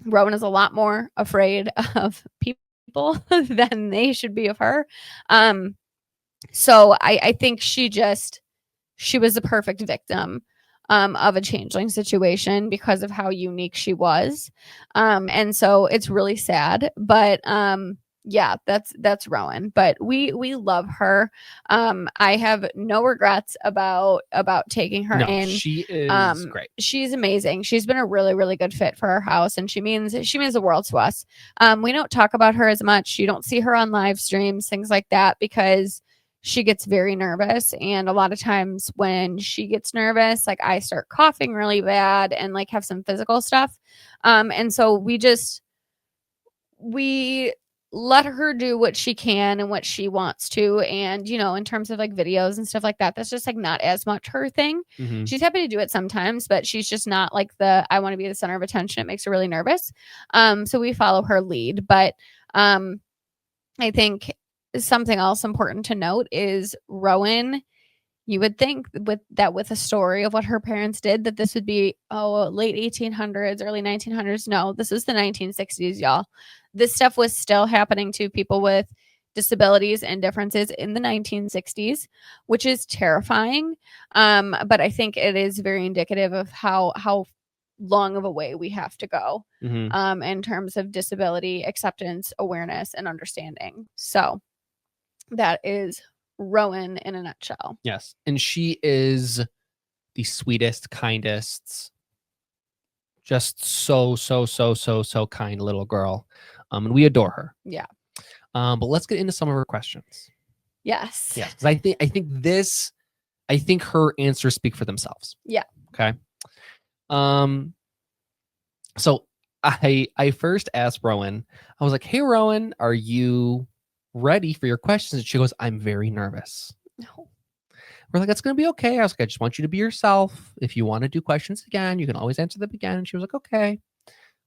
Rowan is a lot more afraid of people than they should be of her. So I think she was the perfect victim of a changeling situation because of how unique she was. And so it's really sad, but yeah, that's Rowan, but we love her. I have no regrets about taking her in. She is great. She's amazing. She's been a really, really good fit for our house, and she means the world to us. We don't talk about her as much. You don't see her on live streams, things like that, because she gets very nervous. And a lot of times when she gets nervous, like I start coughing really bad and like have some physical stuff. And so we let her do what she can and what she wants to. And, in terms of like videos and stuff like that, that's just like not as much her thing. She's happy to do it sometimes, but she's just not like I want to be the center of attention. It makes her really nervous. So we follow her lead. But I think something else important to note is Rowan. You would think with a story of what her parents did, that this would be, late 1800s, early 1900s. No, this is the 1960s, y'all. This stuff was still happening to people with disabilities and differences in the 1960s, which is terrifying. But I think it is very indicative of how long of a way we have to go in terms of disability acceptance, awareness, and understanding. So that is Rowan in a nutshell. Yes. And she is the sweetest, kindest, just so kind little girl. And we adore her. Yeah. But let's get into some of her questions. Yes. Yes. Because I think her answers speak for themselves. Yeah. Okay. So I first asked Rowan, I was like, hey Rowan, are you ready for your questions? And she goes, I'm very nervous. No. We're like, that's going to be okay. I was like, I just want you to be yourself. If you want to do questions again, you can always answer them again. And she was like, okay.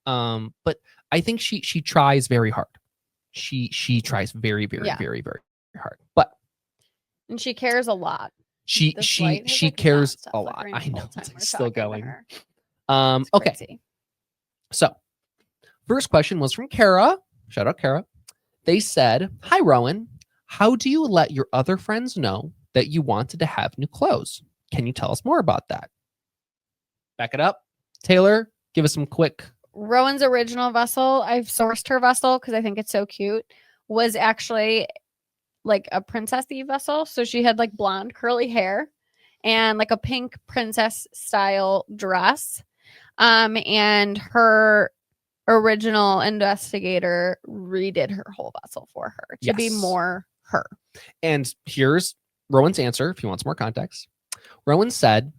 But I think she tries very hard. She tries very hard. But and she cares a lot. She cares a lot. I know it's still going. Okay. Crazy. So first question was from Kara. Shout out Kara. They said, "Hi, Rowan. How do you let your other friends know that you wanted to have new clothes? Can you tell us more about that?" Back it up. Taylor, give us some quick. Rowan's original vessel, I've sourced her vessel because I think it's so cute, was actually like a princessy vessel. So she had like blonde curly hair and like a pink princess style dress. And her original investigator redid her whole vessel for her to be Yes. more her. And here's Rowan's answer if you want some more context. Rowan said,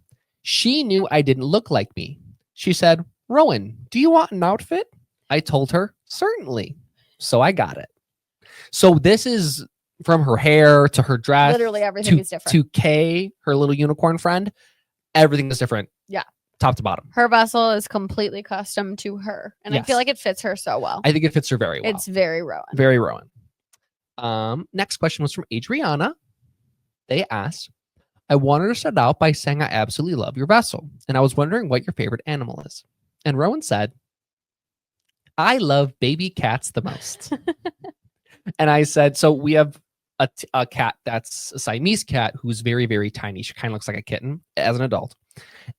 "She knew I didn't look like me. She said, 'Rowan, do you want an outfit?' I told her, 'Certainly.' So I got it." So this is from her hair to her dress. Literally everything is different. To Kay, her little unicorn friend. Everything is different. Yeah. Top to bottom. Her vessel is completely custom to her. And I feel Yes. like it fits her so well. I think it fits her very well. It's very Rowan. Very Rowan. Next question was from Adriana. They asked, "I wanted to start out by saying I absolutely love your vessel, and I was wondering what your favorite animal is." And Rowan said, "I love baby cats the most." And I said, so we have a cat that's a Siamese cat who's very, very tiny. She kind of looks like a kitten as an adult.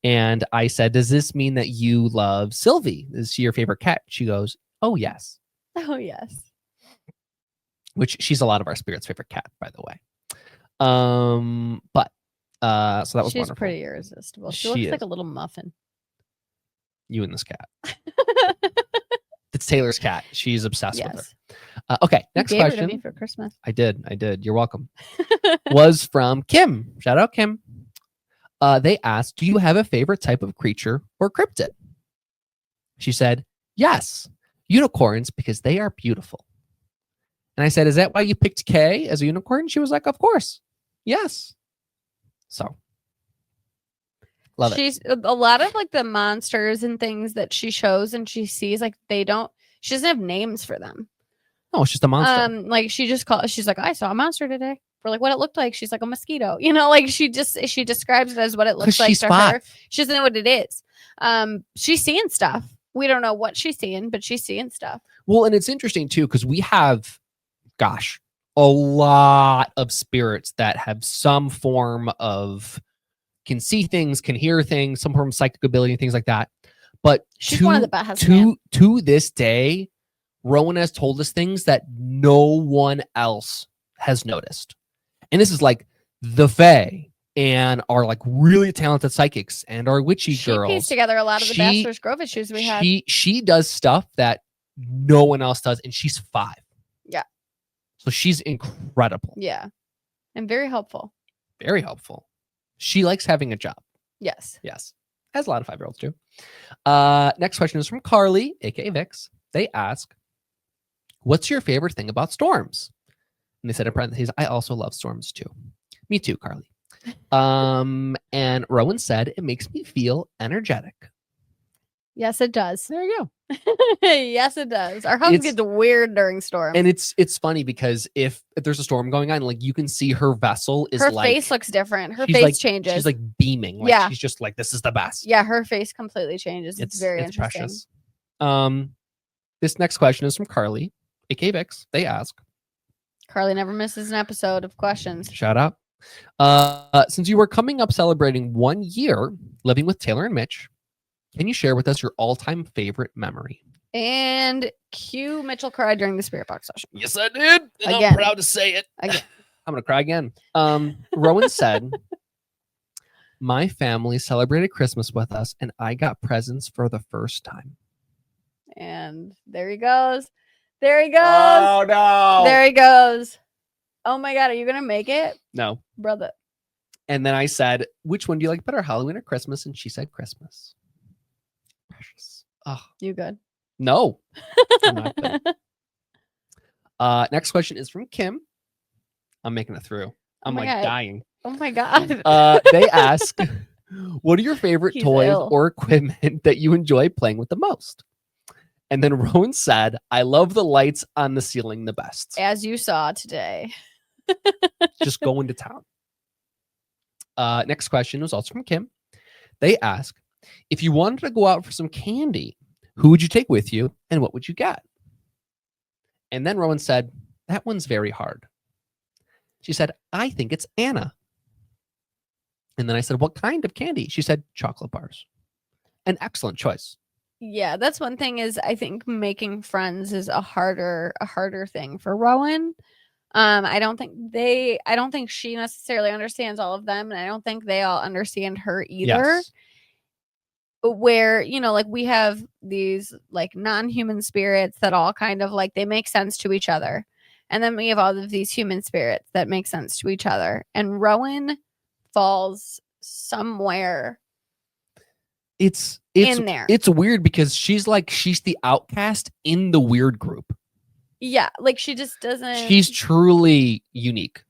And I said, "Does this mean that you love Sylvie? Is she your favorite cat?" She goes, "Oh, yes." Oh, yes. Which she's a lot of our spirits' favorite cat, by the way. But so that was She's wonderful. pretty irresistible. She She looks like is. a little muffin. You and this cat. It's Taylor's cat. She's obsessed with Yes. her. Okay, next You gave question. her to me for Christmas. I did. You're welcome. Was from Kim. Shout out, Kim. They asked, "Do you have a favorite type of creature or cryptid?" She said, "Yes, unicorns, because they are beautiful." And I said, "Is that why you picked Kay as a unicorn?" She was like, "Of course. Yes." So, love it. She's a lot of like the monsters and things that she shows and she sees, like she doesn't have names for them. Oh, it's just a monster. Like she's like, "I saw a monster today." For like what it looked like, she's like a mosquito. You know, like she describes it as what it looks like she's to 5. her. She doesn't know what it is. She's seeing stuff. We don't know what she's seeing, but she's seeing stuff. Well, and it's interesting too, because we have, gosh, a lot of spirits that have some form of can see things, can hear things, some form of psychic ability and things like that. But She's one of the best. Man. To this day, Rowan has told us things that no one else has noticed. And this is like the Fae and our like really talented psychics and our witchy girls. She pieced together a lot of the Bachelor's Grove issues we had. She does stuff that no one else does, and she's 5. Yeah. So she's incredible. Yeah. And very helpful. Very helpful. She likes having a job. Yes. Yes. As a lot of 5-year-olds do. Next question is from Carly, aka Vix. They ask, "What's your favorite thing about storms?" And they said in parentheses, "I also love storms too." Me too, Carly. And Rowan said, "It makes me feel energetic." Yes, it does. There you go. Yes, it does. Our house gets weird during storms. And it's funny because if there's a storm going on, like you can see her vessel is her like, face looks different. Her face changes. She's like beaming. Like Yeah. She's just like, this is the best. Yeah, her face completely changes. It's very interesting. Precious. This next question is from Carly, aka Vix. They ask, Carly never misses an episode of questions. Shout out. Since you were coming up celebrating 1 year living with Taylor and Mitch, can you share with us your all-time favorite memory? And cue Mitchell cried during the spirit box session. Yes, I did. And Again. I'm proud to say it. Again. I'm gonna cry again. Rowan said, "My family celebrated Christmas with us, and I got presents for the first time." And there he goes. There he goes. Oh no! There he goes. Oh my God, are you gonna make it? No, Brother. And then I said, "Which one do you like better, Halloween or Christmas?" And she said, "Christmas." Precious. Oh You good? no, I'm not good. Next question is from Kim. I'm making it through. I'm my like God. dying. Oh my God. They ask, "What are your favorite He's toys ill. or equipment that you enjoy playing with the most?" And then Rowan said, "I love the lights on the ceiling the best." As you saw today. Just going to town. Next question was also from Kim. They ask, "If you wanted to go out for some candy, who would you take with you and what would you get?" And then Rowan said, that one's very hard. She said, I think it's Anna. And then I said, what kind of candy? She said, chocolate bars. An excellent choice. Yeah, that's one thing is I think making friends is a harder thing for Rowan. I don't think she necessarily understands all of them, and I don't think they all understand her either. Yes. Where, like we have these like non-human spirits that all kind of like they make sense to each other. And then we have all of these human spirits that make sense to each other. And Rowan falls somewhere It's in there. It's weird because she's the outcast in the weird group. Yeah, like she just doesn't. She's truly unique.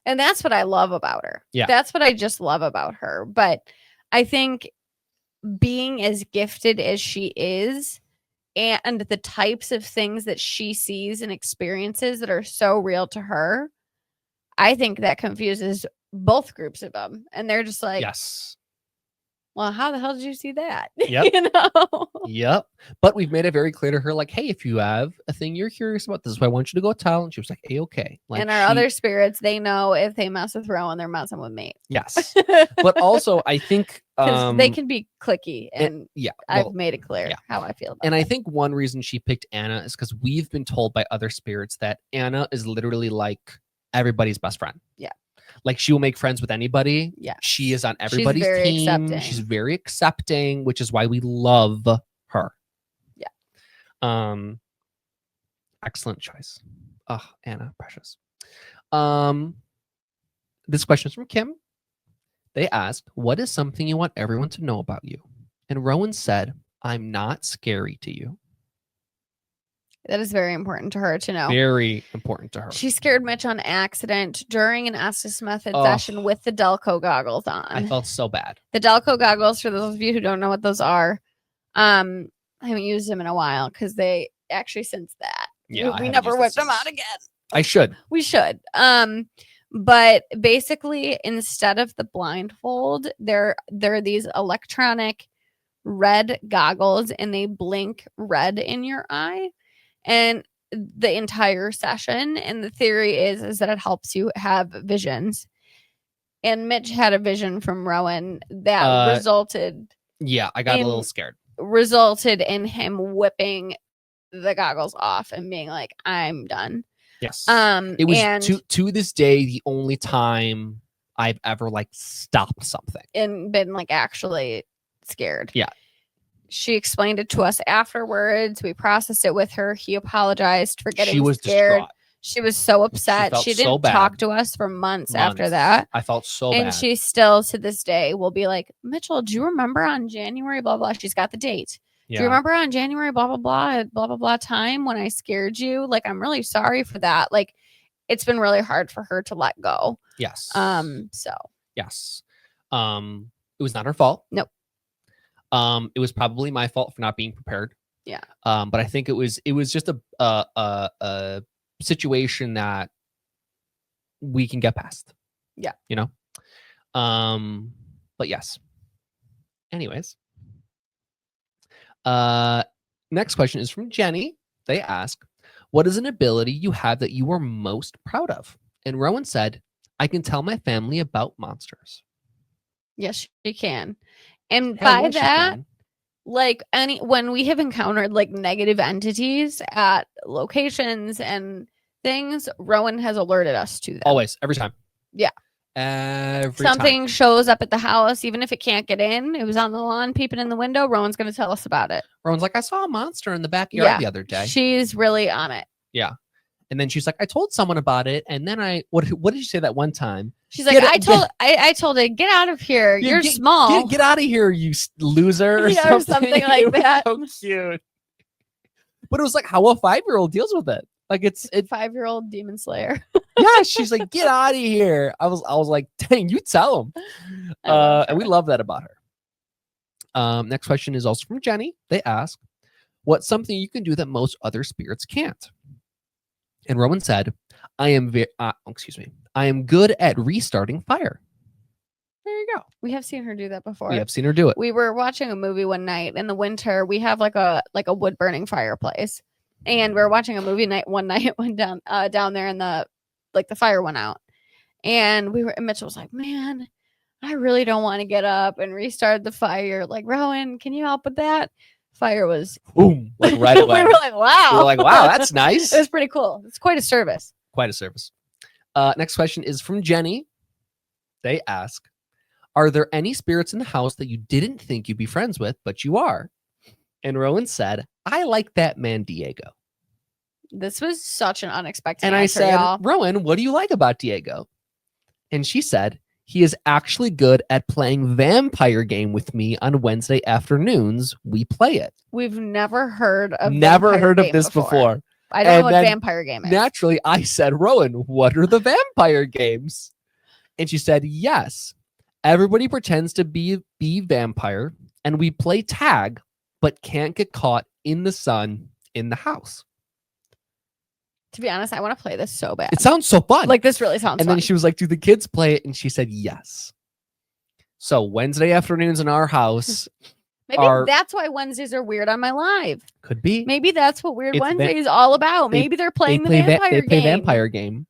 And that's what I love about her. Yeah. That's what I just love about her. But I think being as gifted as she is and the types of things that she sees and experiences that are so real to her, I think that confuses both groups of them. And they're just like, Yes. well, how the hell did you see that? Yep. You know? Yep. But we've made it very clear to her, like, hey, if you have a thing you're curious about, this is what I want you to go tell. And she was like, hey, okay. Like, and our other spirits, they know if they mess with Rowan, they're messing with me. Yes. But also, I think they can be clicky, and yeah, I've made it clear how I feel about and that. I think one reason she picked Anna is because we've been told by other spirits that Anna is literally like everybody's best friend. Yeah. Like she will make friends with anybody. Yeah. She is on everybody's very team. accepting. She's very accepting, which is why we love her. Yeah. Excellent choice. Oh, Anna, precious. This question is from Kim. They asked, what is something you want everyone to know about you? And Rowan said, I'm not scary to you. That is very important to her to know. Very important to her. She scared Mitch on accident during an Estes method Oh. session with the Delco goggles on. I felt so bad. The Delco goggles, for those of you who don't know what those are, I haven't used them in a while because they actually, since that, Yeah, we never whipped them out again. I should. We should. But basically, instead of the blindfold, there are these electronic red goggles, and they blink red in your eye, and the entire session. And the theory is that it helps you have visions. And Mitch had a vision from Rowan that resulted. Yeah, I got a little scared. Resulted in him whipping the goggles off and being like, "I'm done." Yes. It was to this day the only time I've ever like stopped something and been like actually scared. Yeah. She explained it to us afterwards. We processed it with her. He apologized for getting she was scared. Distraught. She was so upset. She didn't talk to us for months after that. I felt so bad. And she still to this day will be like, Mitchell, do you remember on January blah blah? She's got the date. Yeah. Do you remember on January blah blah blah at blah blah blah time when I scared you? Like, I'm really sorry for that. Like, it's been really hard for her to let go. Yes. So yes. It was not her fault. Nope. It was probably my fault for not being prepared. Yeah. But I think it was just a situation that we can get past. Yeah. You know? But yes. Anyways. Next question is from Jenny. They ask, what is an ability you have that you are most proud of? And Rowan said, I can tell my family about monsters. Yes, she can. And by that, like when we have encountered like negative entities at locations and things, Rowan has alerted us to them. Always, every time. Yeah. Something shows up at the house, even if it can't get in. It was on the lawn, peeping in the window. Rowan's going to tell us about it. Rowan's like, I saw a monster in the backyard the other day. She's really on it. Yeah. And then she's like, I told someone about it. And then what did you say that one time? She's like, I told it, get out of here. You're small. Get out of here, you loser. Or something like that. So cute. But it was like how a 5-year-old deals with it. Like it's 5-year-old demon slayer. Yeah, she's like, get out of here. I was like, dang, you tell him. And we love that about her. Next question is also from Jenny. They ask, what's something you can do that most other spirits can't? And Rowan said, I am good at restarting fire. There you go. We have seen her do that before. We have seen her do it. We were watching a movie one night in the winter. We have like a wood burning fireplace. and we were watching a movie night one night when down there and the fire went out, and Mitchell was like, man, I really don't want to get up and restart the fire. Like, Rowan, can you help with that? Fire was boom, like right away. We were like, wow. We were like, wow, that's nice. It was pretty cool. It's quite a service. Quite a service. Next question is from Jenny. They ask, are there any spirits in the house that you didn't think you'd be friends with, but you are? And Rowan said, I like that man, Diego. This was such an unexpected and answer, I said, y'all. Rowan, what do you like about Diego? And she said, he is actually good at playing vampire game with me on Wednesday afternoons. We play it. We've never heard of this before. I don't know what vampire game is. Naturally, I said, Rowan, what are the vampire games? And she said, yes. Everybody pretends to be vampire, and we play tag, but can't get caught in the sun in the house. To be honest, I want to play this so bad. It sounds so fun. Like, this really sounds fun. And then she was like, do the kids play it? And she said, yes. So Wednesday afternoons in our house. Maybe that's why Wednesdays are weird on my live. Could be. Maybe that's what Weird Wednesday is all about. Maybe they're playing the vampire game. They play vampire game.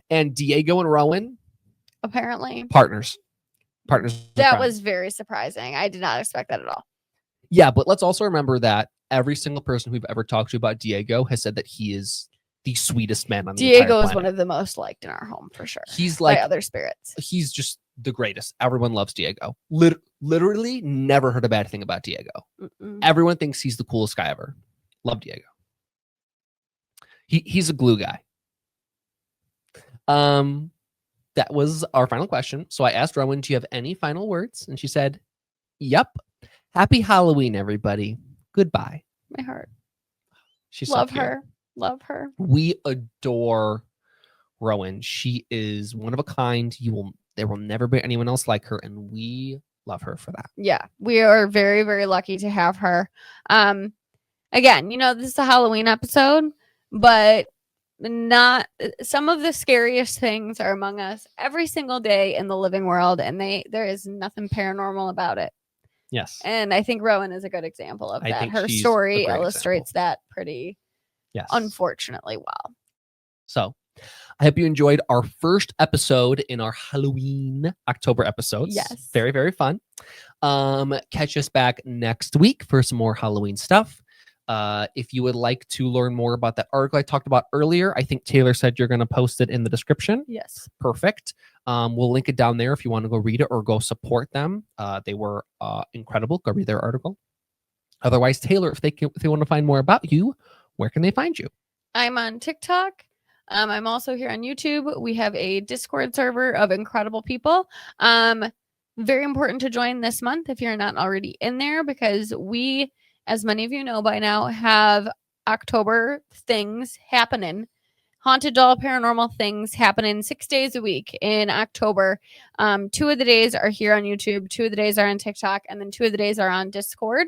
And Diego and Rowan. Apparently. Partners. That was very surprising. I did not expect that at all. Yeah, but let's also remember that every single person we've ever talked to about Diego has said that he is the sweetest man on the entire Diego is planet. one of the most liked in our home for sure. He's like by other spirits. He's just the greatest. Everyone loves Diego. Literally never heard a bad thing about Diego. Mm-mm. Everyone thinks he's the coolest guy ever. Love Diego. He's a glue guy. That was our final question. So I asked Rowan, do you have any final words? And she said, yep. Happy Halloween, everybody. Goodbye. My heart. She's Love so cute. her. Love her. We adore Rowan. She is one of a kind. There will never be anyone else like her, and we love her for that. Yeah, we are very, very lucky to have her. Again, this is a Halloween episode, but not some of the scariest things are among us every single day in the living world, and there is nothing paranormal about it. Yes. And I think Rowan is a good example of that. Her story illustrates that pretty unfortunately well. So I hope you enjoyed our first episode in our Halloween October episodes. Yes. Very, very fun. Catch us back next week for some more Halloween stuff. If you would like to learn more about that article I talked about earlier, I think Taylor said you're going to post it in the description. Yes. Perfect. We'll link it down there if you want to go read it or go support them. They were incredible. Go read their article. Otherwise, Taylor, if they want to find more about you, where can they find you? I'm on TikTok. I'm also here on YouTube. We have a Discord server of incredible people. Very important to join this month if you're not already in there, because we, as many of you know by now, have October things happening. Haunted doll paranormal things happening 6 days a week in October. 2 of the days are here on YouTube, 2 of the days are on TikTok, and then 2 of the days are on Discord.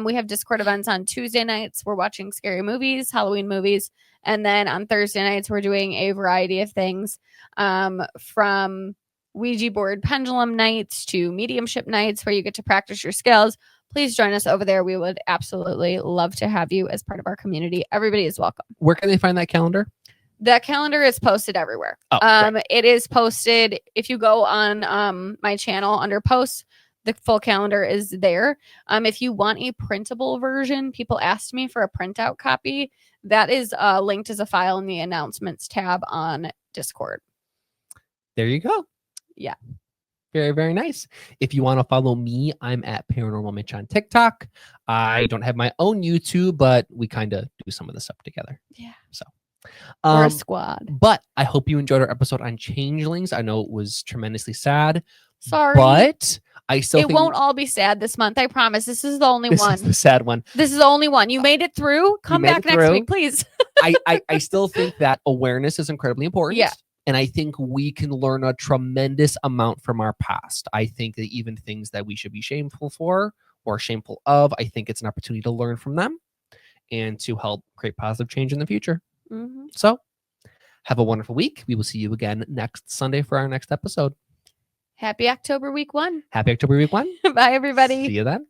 We have Discord events on Tuesday nights. We're watching scary movies, Halloween movies. And then on Thursday nights, we're doing a variety of things, from Ouija board pendulum nights to mediumship nights where you get to practice your skills. Please join us over there. We would absolutely love to have you as part of our community. Everybody is welcome. Where can they find that calendar? That calendar is posted everywhere. It is posted. If you go on my channel under posts, the full calendar is there. If you want a printable version, people asked me for a printout copy. That is linked as a file in the announcements tab on Discord. There you go. Yeah. Very, very nice. If you want to follow me, I'm at Paranormal Mitch on TikTok. I don't have my own YouTube, but we kind of do some of the stuff together. Yeah. So we're a squad. But I hope you enjoyed our episode on changelings. I know it was tremendously sad. Sorry. But I still think won't all be sad this month. I promise. This is the only one. This is the sad one. This is the only one. You made it through. Come back next week, please. I still think that awareness is incredibly important. Yeah. And I think we can learn a tremendous amount from our past. I think that even things that we should be shameful for or shameful of, I think it's an opportunity to learn from them and to help create positive change in the future. Mm-hmm. So have a wonderful week. We will see you again next Sunday for our next episode. Happy October week 1. Happy October week 1. Bye, everybody. See you then.